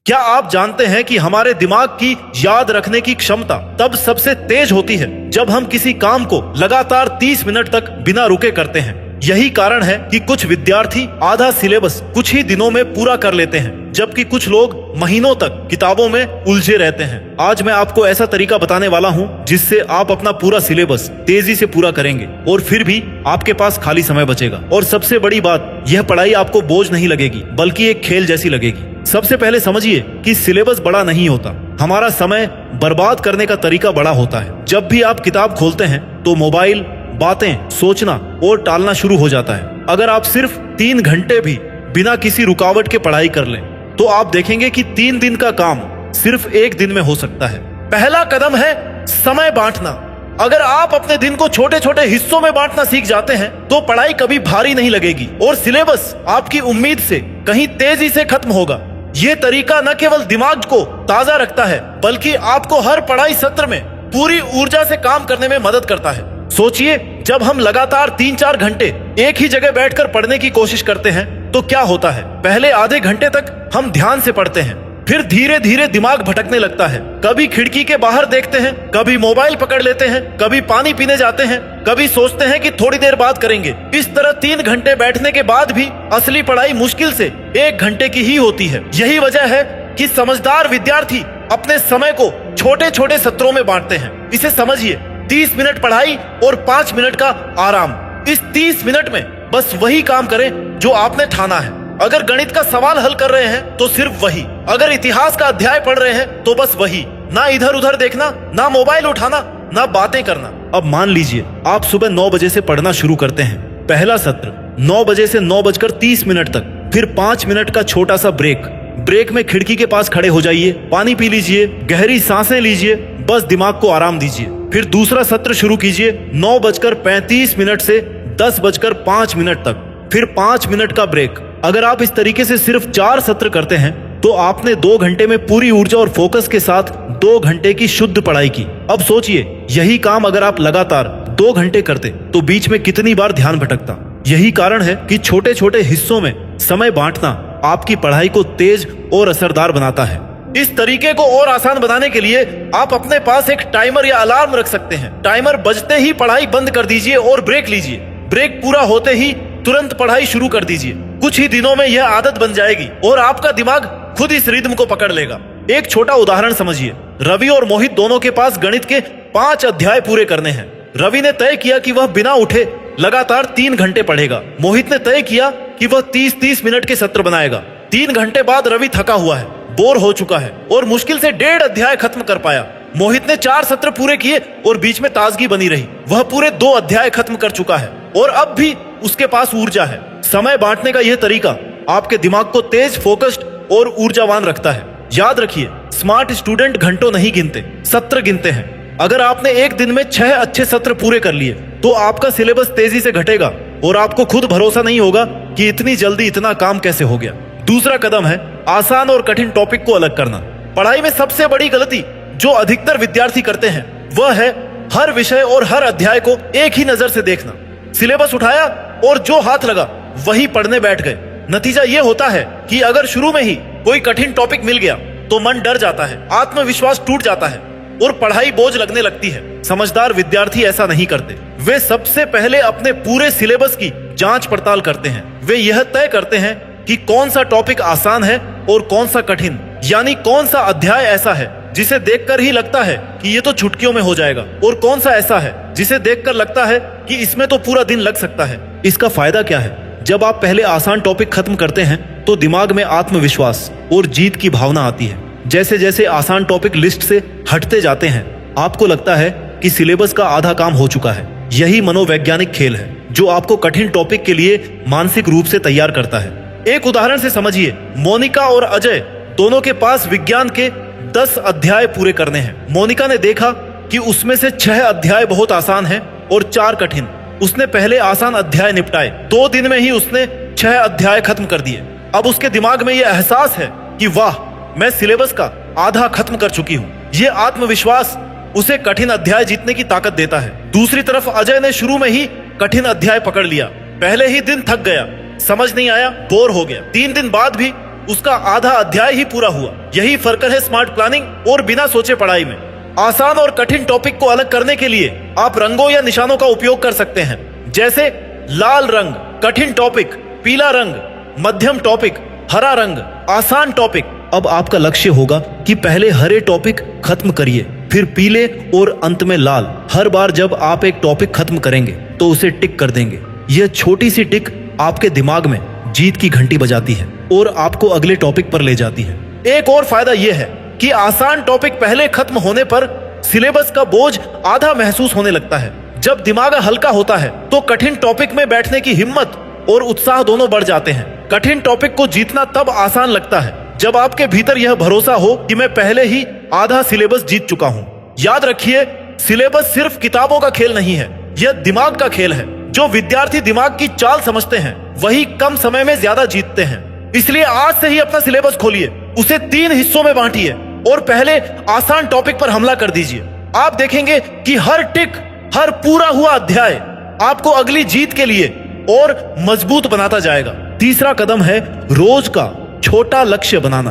क्या आप जानते हैं कि हमारे दिमाग की याद रखने की क्षमता तब सबसे तेज होती है जब हम किसी काम को लगातार 30 मिनट तक बिना रुके करते हैं। यही कारण है कि कुछ विद्यार्थी आधा सिलेबस कुछ ही दिनों में पूरा कर लेते हैं, जबकि कुछ लोग महीनों तक किताबों में उलझे रहते हैं। आज मैं आपको ऐसा तरीका बताने वाला हूं जिससे आप अपना पूरा सिलेबस तेजी से पूरा करेंगे और फिर भी आपके पास खाली समय बचेगा। और सबसे बड़ी बात, यह पढ़ाई आपको बोझ नहीं लगेगी बल्कि एक खेल जैसी लगेगी। सबसे पहले समझिए कि सिलेबस बड़ा नहीं होता, हमारा समय बर्बाद करने का तरीका बड़ा होता है। जब भी आप किताब खोलते हैं तो मोबाइल, बातें, सोचना और टालना शुरू हो जाता है। अगर आप सिर्फ 3 घंटे भी बिना किसी रुकावट के पढ़ाई कर लें तो आप देखेंगे कि 3 दिन का काम सिर्फ 1 दिन में हो सकता है। पहला कदम है समय बांटना। अगर आप अपने दिन को छोटे छोटे हिस्सों में बांटना सीख जाते हैं तो पढ़ाई कभी भारी नहीं लगेगी और सिलेबस आपकी उम्मीद से कहीं तेजी से खत्म होगा। ये तरीका न केवल दिमाग को ताजा रखता है बल्कि आपको हर पढ़ाई सत्र में पूरी ऊर्जा से काम करने में मदद करता है। सोचिए, जब हम लगातार 3-4 घंटे एक ही जगह बैठकर पढ़ने की कोशिश करते हैं तो क्या होता है। पहले आधे घंटे तक हम ध्यान से पढ़ते हैं, फिर धीरे धीरे दिमाग भटकने लगता है। कभी खिड़की के बाहर देखते हैं, कभी मोबाइल पकड़ लेते हैं, कभी पानी पीने जाते हैं, कभी सोचते हैं कि थोड़ी देर बाद करेंगे। इस तरह 3 घंटे बैठने के बाद भी असली पढ़ाई मुश्किल से 1 घंटे की ही होती है। यही वजह है कि समझदार विद्यार्थी अपने समय को छोटे छोटे सत्रों में बांटते हैं। इसे समझिए, 30 मिनट पढ़ाई और 5 मिनट का आराम। इस 30 मिनट में बस वही काम करें जो आपने ठाना है। अगर गणित का सवाल हल कर रहे हैं तो सिर्फ वही, अगर इतिहास का अध्याय पढ़ रहे हैं तो बस वही। ना इधर उधर देखना, ना मोबाइल उठाना, ना बातें करना। अब मान लीजिए आप सुबह 9 बजे से पढ़ना शुरू करते हैं। पहला सत्र 9 बजे से 9:30 तक, फिर 5 मिनट का छोटा सा ब्रेक में खिड़की के पास खड़े हो जाइए, पानी पी लीजिए, गहरी सांसें लीजिए, बस दिमाग को आराम दीजिए। फिर दूसरा सत्र शुरू कीजिए 9:35 से 10:05 तक, फिर 5 मिनट का ब्रेक। अगर आप इस तरीके से सिर्फ 4 सत्र करते हैं तो आपने 2 घंटे में पूरी ऊर्जा और फोकस के साथ 2 घंटे की शुद्ध पढ़ाई की। अब सोचिए, यही काम अगर आप लगातार 2 घंटे करते तो बीच में कितनी बार ध्यान भटकता। यही कारण है कि छोटे छोटे हिस्सों में समय बांटना आपकी पढ़ाई को तेज और असरदार बनाता है। इस तरीके को और आसान बनाने के लिए आप अपने पास एक टाइमर या अलार्म रख सकते हैं। टाइमर बजते ही पढ़ाई बंद कर दीजिए और ब्रेक लीजिए। ब्रेक पूरा होते ही तुरंत पढ़ाई शुरू कर दीजिए। कुछ ही दिनों में यह आदत बन जाएगी और आपका दिमाग खुद इस रिदम को पकड़ लेगा। एक छोटा उदाहरण समझिए। रवि और मोहित दोनों के पास गणित के 5 अध्याय पूरे करने हैं। रवि ने तय किया कि वह बिना उठे लगातार 3 घंटे पढ़ेगा। मोहित ने तय किया कि वह 30-30 मिनट के सत्र बनाएगा। 3 घंटे बाद रवि थका हुआ है, बोर हो चुका है और मुश्किल से 1.5 अध्याय खत्म कर पाया। मोहित ने 4 सत्र पूरे किए और बीच में ताजगी बनी रही। वह पूरे 2 अध्याय खत्म कर चुका है और अब भी उसके पास ऊर्जा है। समय बांटने का यह तरीका आपके दिमाग को तेज, फोकस्ड और ऊर्जावान रखता है। याद रखिए, स्मार्ट स्टूडेंट घंटों नहीं गिनते, सत्र गिनते हैं। अगर आपने एक दिन में 6 अच्छे सत्र पूरे कर लिए तो आपका सिलेबस तेजी से घटेगा और आपको खुद भरोसा नहीं होगा कि इतनी जल्दी इतना काम कैसे हो गया। दूसरा कदम है आसान और कठिन टॉपिक को अलग करना। पढ़ाई में सबसे बड़ी गलती जो अधिकतर विद्यार्थी करते हैं वह है हर विषय और हर अध्याय को एक ही नजर से देखना। सिलेबस उठाया और जो हाथ लगा वही पढ़ने बैठ गए। नतीजा ये होता है कि अगर शुरू में ही कोई कठिन टॉपिक मिल गया तो मन डर जाता है, आत्मविश्वास टूट जाता है और पढ़ाई बोझ लगने लगती है। समझदार विद्यार्थी ऐसा नहीं करते। वे सबसे पहले अपने पूरे सिलेबस की जांच पड़ताल करते हैं। वे यह तय करते हैं कि कौन सा टॉपिक आसान है और कौन सा कठिन, यानी कौन सा अध्याय ऐसा है जिसे देखकर ही लगता है कि ये तो चुटकियों में हो जाएगा और कौन सा ऐसा है जिसे देखकर लगता है कि इसमें तो पूरा दिन लग सकता है। इसका फायदा क्या है? जब आप पहले आसान टॉपिक खत्म करते हैं तो दिमाग में आत्मविश्वास और जीत की भावना आती है। जैसे जैसे आसान टॉपिक लिस्ट से हटते जाते हैं आपको लगता है कि सिलेबस का आधा काम हो चुका है। यही मनोवैज्ञानिक खेल है जो आपको कठिन टॉपिक के लिए मानसिक रूप से तैयार करता है। एक उदाहरण से समझिए, मोनिका और अजय दोनों के पास विज्ञान के 10 अध्याय पूरे करने हैं। मोनिका ने देखा कि उसमें से 6 अध्याय बहुत आसान हैं और 4 कठिन। उसने पहले आसान अध्याय निपटाए। 2 दिन में ही उसने 6 अध्याय खत्म कर दिए। अब उसके दिमाग में यह एहसास है कि वाह, मैं सिलेबस का आधा खत्म कर चुकी हूँ। ये आत्मविश्वास उसे कठिन अध्याय जीतने की ताकत देता है। दूसरी तरफ अजय ने शुरू में ही कठिन अध्याय पकड़ लिया। पहले ही दिन थक गया, समझ नहीं आया, बोर हो गया। 3 दिन बाद भी उसका आधा अध्याय ही पूरा हुआ। यही फर्क है स्मार्ट प्लानिंग और बिना सोचे पढ़ाई में। आसान और कठिन टॉपिक को अलग करने के लिए आप रंगों या निशानों का उपयोग कर सकते हैं, जैसे लाल रंग कठिन टॉपिक, पीला रंग मध्यम टॉपिक, हरा रंग आसान टॉपिक। अब आपका लक्ष्य होगा कि पहले हरे टॉपिक खत्म करिए, फिर पीले और अंत में लाल। हर बार जब आप एक टॉपिक खत्म करेंगे तो उसे टिक कर देंगे। यह छोटी सी टिक आपके दिमाग में जीत की घंटी बजाती है और आपको अगले टॉपिक पर ले जाती है। एक और फायदा यह है कि आसान टॉपिक पहले खत्म होने पर सिलेबस का बोझ आधा महसूस होने लगता है। जब दिमाग हल्का होता है तो कठिन टॉपिक में बैठने की हिम्मत और उत्साह दोनों बढ़ जाते हैं। कठिन टॉपिक को जीतना तब आसान लगता है जब आपके भीतर यह भरोसा हो कि मैं पहले ही आधा सिलेबस जीत चुका हूँ। याद रखिए, सिलेबस सिर्फ किताबों का खेल नहीं है, यह दिमाग का खेल है। जो विद्यार्थी दिमाग की चाल समझते हैं वही कम समय में ज्यादा जीतते हैं। इसलिए आज से ही अपना सिलेबस खोलिए, उसे 3 हिस्सों में बांटिए और पहले आसान टॉपिक पर हमला कर दीजिए। आप देखेंगे कि हर टिक, हर पूरा हुआ अध्याय आपको अगली जीत के लिए और मजबूत बनाता जाएगा। तीसरा कदम है रोज का छोटा लक्ष्य बनाना।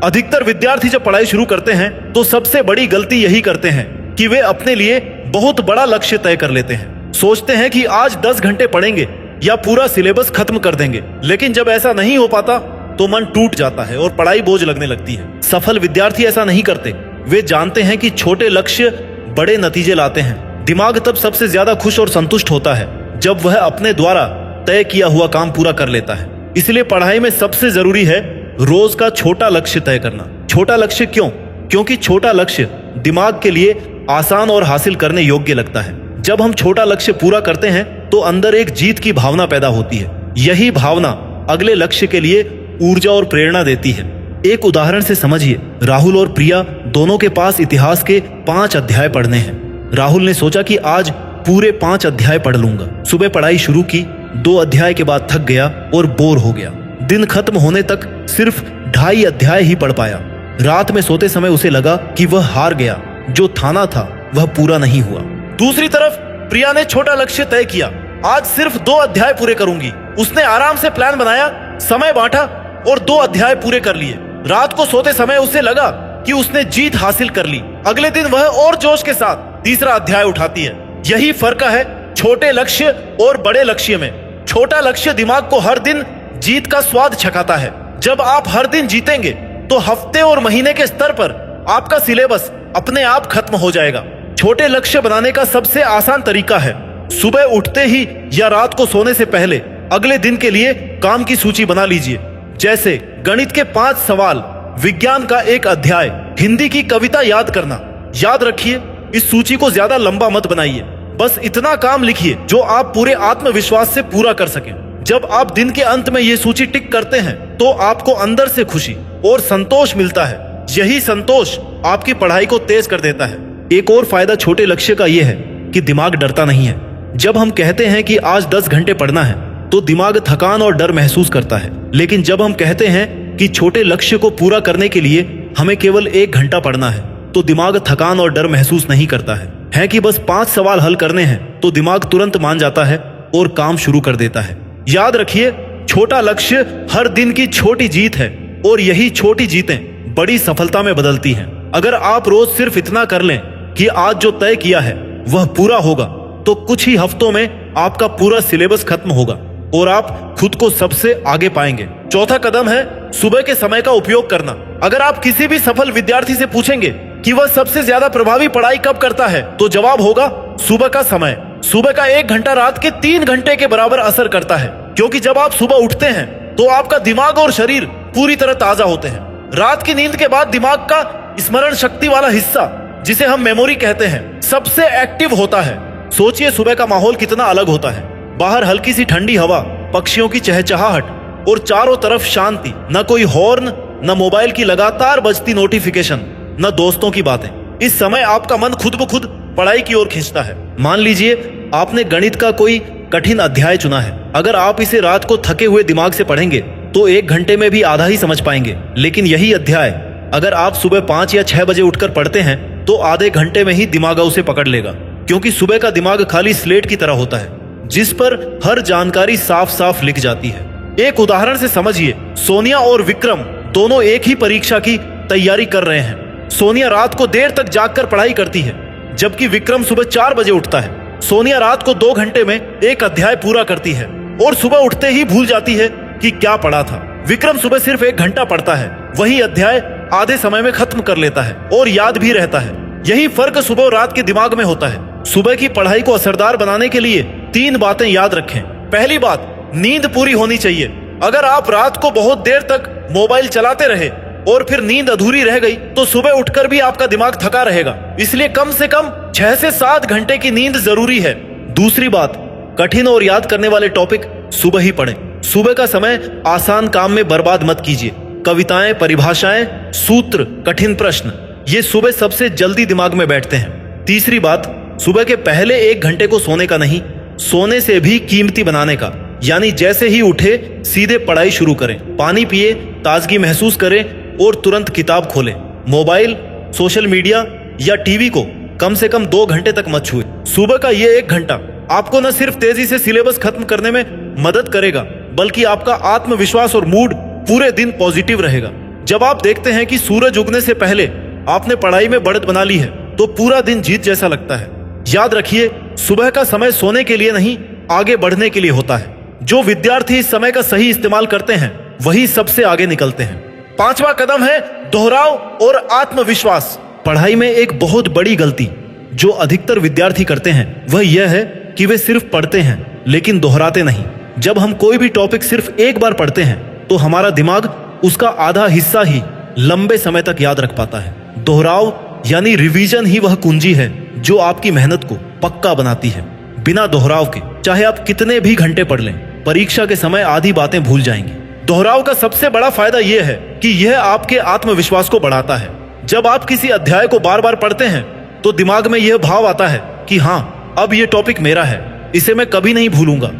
अधिकतर विद्यार्थी जब पढ़ाई शुरू करते हैं तो सबसे बड़ी गलती यही करते हैं कि वे अपने लिए बहुत बड़ा लक्ष्य तय कर लेते हैं। सोचते हैं कि आज 10 घंटे पढ़ेंगे या पूरा सिलेबस खत्म कर देंगे, लेकिन जब ऐसा नहीं हो पाता तो मन टूट जाता है और पढ़ाई बोझ लगने लगती है। सफल विद्यार्थी ऐसा नहीं करते। वे जानते हैं कि छोटे लक्ष्य बड़े नतीजे लाते हैं। दिमाग तब सबसे ज्यादा खुश और संतुष्ट होता है जब वह अपने द्वारा तय किया हुआ काम पूरा कर लेता है। इसलिए पढ़ाई में सबसे जरूरी है रोज का छोटा लक्ष्य तय करना। छोटा लक्ष्य क्यों? क्योंकि छोटा लक्ष्य दिमाग के लिए आसान और हासिल करने योग्य लगता है। जब हम छोटा लक्ष्य पूरा करते हैं तो अंदर एक जीत की भावना पैदा होती है। यही भावना अगले लक्ष्य के लिए ऊर्जा और प्रेरणा देती है। एक उदाहरण से समझिए, राहुल और प्रिया दोनों के पास इतिहास के 5 अध्याय पढ़ने हैं। राहुल ने सोचा कि आज पूरे 5 अध्याय पढ़ लूंगा। सुबह पढ़ाई शुरू की, 2 अध्याय के बाद थक गया और बोर हो गया। दिन खत्म होने तक सिर्फ 2.5 अध्याय ही पढ़ पाया। रात में सोते समय उसे लगा कि वह हार गया, जो ठाना था वह पूरा नहीं हुआ। दूसरी तरफ प्रिया ने छोटा लक्ष्य तय किया, आज सिर्फ 2 अध्याय पूरे करूंगी। उसने आराम से प्लान बनाया, समय बांटा और 2 अध्याय पूरे कर लिए। रात को सोते समय उसे लगा कि उसने जीत हासिल कर ली। अगले दिन वह और जोश के साथ तीसरा अध्याय उठाती है। यही फर्क है छोटे लक्ष्य और बड़े लक्ष्य में। छोटा लक्ष्य दिमाग को हर दिन जीत का स्वाद छकाता है। जब आप हर दिन जीतेंगे तो हफ्ते और महीने के स्तर पर आपका सिलेबस अपने आप खत्म हो जाएगा। छोटे लक्ष्य बनाने का सबसे आसान तरीका है सुबह उठते ही या रात को सोने से पहले अगले दिन के लिए काम की सूची बना लीजिए। जैसे गणित के 5 सवाल, विज्ञान का 1 अध्याय, हिंदी की कविता याद करना। याद रखिए, इस सूची को ज्यादा लंबा मत बनाइए, बस इतना काम लिखिए जो आप पूरे आत्मविश्वास से पूरा कर सकें। जब आप दिन के अंत में ये सूची टिक करते हैं तो आपको अंदर से खुशी और संतोष मिलता है। यही संतोष आपकी पढ़ाई को तेज कर देता है। एक और फायदा छोटे लक्ष्य का यह है कि दिमाग डरता नहीं है। जब हम कहते हैं कि आज 10 घंटे पढ़ना है तो दिमाग थकान और डर महसूस करता है, लेकिन जब हम कहते हैं कि छोटे लक्ष्य को पूरा करने के लिए हमें केवल 1 घंटा पढ़ना है तो दिमाग थकान और डर महसूस नहीं करता है कि बस 5 सवाल हल करने हैं तो दिमाग तुरंत मान जाता है और काम शुरू कर देता है। याद रखिए, छोटा लक्ष्य हर दिन की छोटी जीत है और यही छोटी जीतें बड़ी सफलता में बदलती हैं। अगर आप रोज सिर्फ इतना कर लें कि आज जो तय किया है वह पूरा होगा तो कुछ ही हफ्तों में आपका पूरा सिलेबस खत्म होगा और आप खुद को सबसे आगे पाएंगे। चौथा कदम है सुबह के समय का उपयोग करना। अगर आप किसी भी सफल विद्यार्थी से पूछेंगे कि वह सबसे ज्यादा प्रभावी पढ़ाई कब करता है तो जवाब होगा सुबह का समय। सुबह का 1 घंटा रात के 3 घंटे के बराबर असर करता है, क्योंकि जब आप सुबह उठते हैं तो आपका दिमाग और शरीर पूरी तरह ताजा होते हैं। रात की नींद के बाद दिमाग का स्मरण शक्ति वाला हिस्सा, जिसे हम मेमोरी कहते हैं, सबसे एक्टिव होता है। सोचिए सुबह का माहौल कितना अलग होता है। बाहर हल्की सी ठंडी हवा, पक्षियों की चहचहाहट और चारों तरफ शांति। न कोई हॉर्न, न मोबाइल की लगातार बजती नोटिफिकेशन, न दोस्तों की बातें। इस समय आपका मन खुद ब खुद पढ़ाई की ओर खींचता है। मान लीजिए आपने गणित का कोई कठिन अध्याय चुना है। अगर आप इसे रात को थके हुए दिमाग से पढ़ेंगे तो 1 घंटे में भी आधा ही समझ पाएंगे। लेकिन यही अध्याय अगर आप सुबह 5 या 6 बजे उठकर पढ़ते हैं तो आधे घंटे में ही दिमाग उसे पकड़ लेगा, क्योंकि सुबह का दिमाग खाली स्लेट की तरह होता है जिस पर हर जानकारी साफ साफ लिख जाती है। एक उदाहरण से समझिए, सोनिया और विक्रम दोनों एक ही परीक्षा की तैयारी कर रहे हैं। सोनिया रात को देर तक जागकर पढ़ाई करती है, जबकि विक्रम सुबह 4 बजे उठता है। सोनिया रात को 2 घंटे में एक अध्याय पूरा करती है और सुबह उठते ही भूल जाती है कि क्या पढ़ा था। विक्रम सुबह सिर्फ 1 घंटा पढ़ता है, वही अध्याय आधे समय में खत्म कर लेता है और याद भी रहता है। यही फर्क सुबह और रात के दिमाग में होता है। सुबह की पढ़ाई को असरदार बनाने के लिए 3 बातें याद रखें। पहली बात, नींद पूरी होनी चाहिए। अगर आप रात को बहुत देर तक मोबाइल चलाते रहे और फिर नींद अधूरी रह गई तो सुबह उठकर भी आपका दिमाग थका रहेगा। इसलिए कम से कम 6 से 7 घंटे की नींद जरूरी है। दूसरी बात, कठिन और याद करने वाले टॉपिक सुबह ही पढ़ें। सुबह का समय आसान काम में बर्बाद मत कीजिए। कविताएं, परिभाषाएं, सूत्र, कठिन प्रश्न, ये सुबह सबसे जल्दी दिमाग में बैठते हैं। तीसरी बात, सुबह के पहले 1 घंटे को सोने का नहीं, सोने से भी कीमती बनाने का। यानी जैसे ही उठे सीधे पढ़ाई शुरू करें। पानी पिए, ताजगी महसूस करें और तुरंत किताब खोलें। मोबाइल, सोशल मीडिया या टीवी को कम से कम 2 घंटे तक मत छुए। सुबह का ये 1 घंटा आपको न सिर्फ तेजी से सिलेबस खत्म करने में मदद करेगा, बल्कि आपका आत्मविश्वास और मूड पूरे दिन पॉजिटिव रहेगा। जब आप देखते हैं कि सूरज उगने से पहले आपने पढ़ाई में बढ़त बना ली है तो पूरा दिन जीत जैसा लगता है। याद रखिए, सुबह का समय सोने के लिए नहीं, आगे बढ़ने के लिए होता है। जो विद्यार्थी इस समय का सही इस्तेमाल करते हैं वही सबसे आगे निकलते हैं। 5वां कदम है दोहराव और आत्मविश्वास। पढ़ाई में एक बहुत बड़ी गलती जो अधिकतर विद्यार्थी करते हैं वह यह है कि वे सिर्फ पढ़ते हैं लेकिन दोहराते नहीं। जब हम कोई भी टॉपिक सिर्फ एक बार पढ़ते हैं तो हमारा दिमाग उसका आधा हिस्सा ही लंबे समय तक याद रख पाता है। दोहराव यानी रिवीजन ही वह कुंजी है जो आपकी मेहनत को पक्का बनाती है। बिना दोहराव के चाहे आप कितने भी घंटे पढ़ लें, परीक्षा के समय आधी बातें भूल जाएंगी। दोहराव का सबसे बड़ा फायदा यह है कि यह आपके आत्मविश्वास को बढ़ाता है। जब आप किसी अध्याय को बार बार पढ़ते हैं तो दिमाग में यह भाव आता है कि हाँ, अब यह टॉपिक मेरा है, इसे मैं कभी नहीं भूलूंगा।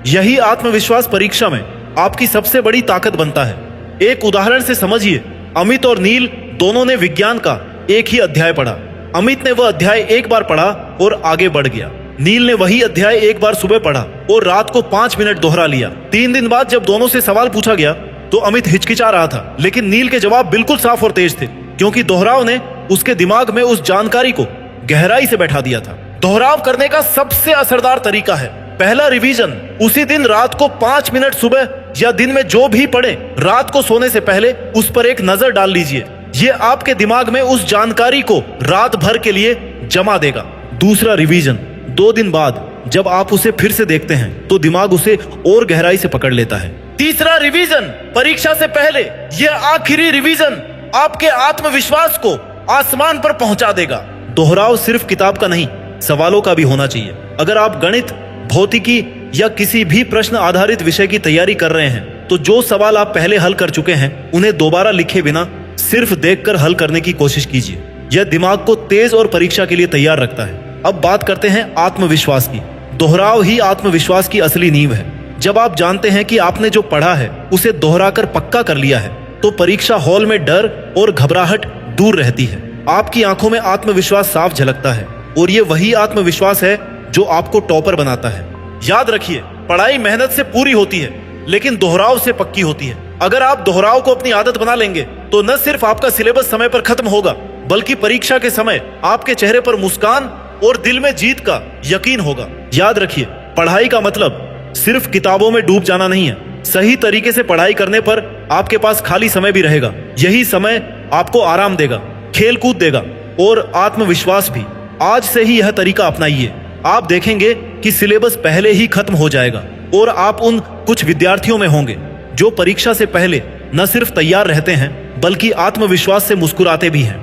यही आत्मविश्वास परीक्षा में आपकी सबसे बड़ी ताकत बनता है। एक उदाहरण से समझिए, अमित और नील दोनों ने विज्ञान का एक ही अध्याय पढ़ा। अमित ने वह अध्याय एक बार पढ़ा और आगे बढ़ गया। नील ने वही अध्याय एक बार सुबह पढ़ा और रात को 5 मिनट दोहरा लिया। 3 दिन बाद जब दोनों से सवाल पूछा गया तो अमित हिचकिचा रहा था, लेकिन नील के जवाब बिल्कुल साफ और तेज थे, क्योंकि दोहराव ने उसके दिमाग में उस जानकारी को गहराई से बैठा दिया था। दोहराव करने का सबसे असरदार तरीका है, पहला रिवीजन। उसी दिन रात को 5 मिनट सुबह या दिन में जो भी पढ़े, रात को सोने से पहले उस पर एक नजर डाल लीजिए। ये आपके दिमाग में उस जानकारी को रात भर के लिए जमा देगा। दूसरा रिवीजन, 2 दिन बाद जब आप उसे फिर से देखते हैं तो दिमाग उसे और गहराई से पकड़ लेता है। तीसरा रिवीजन, परीक्षा से पहले यह आखिरी रिवीजन आपके आत्मविश्वास को आसमान पर पहुंचा देगा। दोहराव सिर्फ किताब का नहीं, सवालों का भी होना चाहिए। अगर आप गणित, भौतिकी या किसी भी प्रश्न आधारित विषय की तैयारी कर रहे हैं तो जो सवाल आप पहले हल कर चुके हैं उन्हें दोबारा लिखे बिना सिर्फ देखकर हल करने की कोशिश कीजिए। यह दिमाग को तेज और परीक्षा के लिए तैयार रखता है। अब बात करते हैं आत्मविश्वास की। दोहराव ही आत्मविश्वास की असली नींव है। जब आप जानते हैं कि आपने जो पढ़ा है उसे दोहराकर पक्का कर लिया है तो परीक्षा हॉल में डर और घबराहट दूर रहती है। आपकी आंखों में आत्मविश्वास साफ झलकता है और ये वही आत्मविश्वास है जो आपको टॉपर बनाता है। याद रखिए, पढ़ाई मेहनत से पूरी होती है लेकिन दोहराव से पक्की होती है। अगर आप दोहराव को अपनी आदत बना लेंगे तो न सिर्फ आपका सिलेबस समय पर खत्म होगा, बल्कि परीक्षा के समय आपके चेहरे पर मुस्कान और दिल में जीत का यकीन होगा। याद रखिए, पढ़ाई का मतलब सिर्फ किताबों में डूब जाना नहीं है। सही तरीके से पढ़ाई करने पर आपके पास खाली समय भी रहेगा। यही समय आपको आराम देगा, खेल कूद देगा और आत्मविश्वास भी। आज से ही यह तरीका अपनाइए। आप देखेंगे कि सिलेबस पहले ही खत्म हो जाएगा और आप उन कुछ विद्यार्थियों में होंगे जो परीक्षा से पहले न सिर्फ तैयार रहते हैं बल्कि आत्मविश्वास से मुस्कुराते भी हैं।